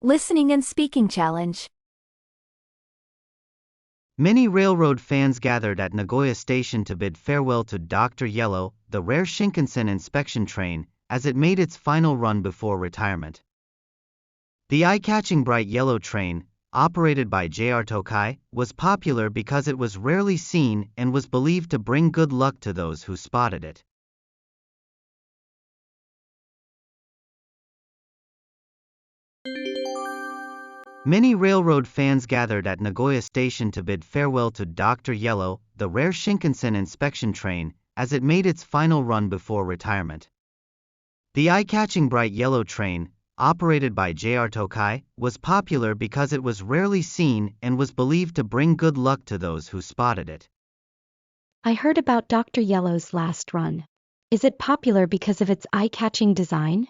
Listening and Speaking Challenge. Many railroad fans gathered at Nagoya Station to bid farewell to Dr. Yellow, the rare Shinkansen inspection train, as it made its final run before retirement. The eye-catching bright yellow train, operated by JR Tokai, was popular because it was rarely seen and was believed to bring good luck to those who spotted it. Many railroad fans gathered at Nagoya Station to bid farewell to Dr. Yellow, the rare Shinkansen inspection train, as it made its final run before retirement. The eye-catching bright yellow train, operated by JR Tokai, was popular because it was rarely seen and was believed to bring good luck to those who spotted it. I heard about Dr. Yellow's last run. Is it popular because of its eye-catching design?